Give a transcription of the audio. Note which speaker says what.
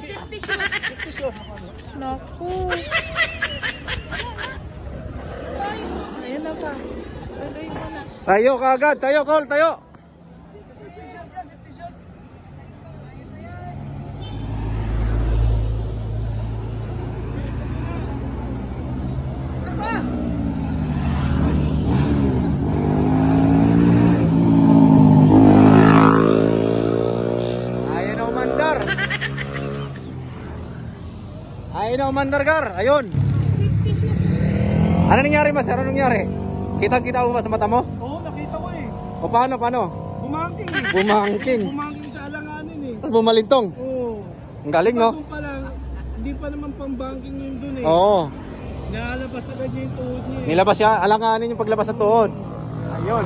Speaker 1: Safety shoes.
Speaker 2: Naku. Ayan na pa. Tuloy mo na.
Speaker 3: Tayo kaagad, tayo Col, tayo. Ayun na umandar gar, ayun. Ano nangyari mas? Ano nangyari? Kita-kita mo ba sa mata mo?
Speaker 1: Oo, nakita ko eh.
Speaker 3: O paano?
Speaker 1: Bumangking eh.
Speaker 3: Bumangking.
Speaker 1: Bumangking sa alanganin eh.
Speaker 3: Tapos bumalintong.
Speaker 1: Oo.
Speaker 3: Ang galing no?
Speaker 1: Pa lang, hindi pa naman pang-banking yun dun eh.
Speaker 3: Oo.
Speaker 1: Nalabas agad niya yung tuhod niya eh.
Speaker 3: Nilabas siya, alanganin yung paglabas ng tuhod. Ayun.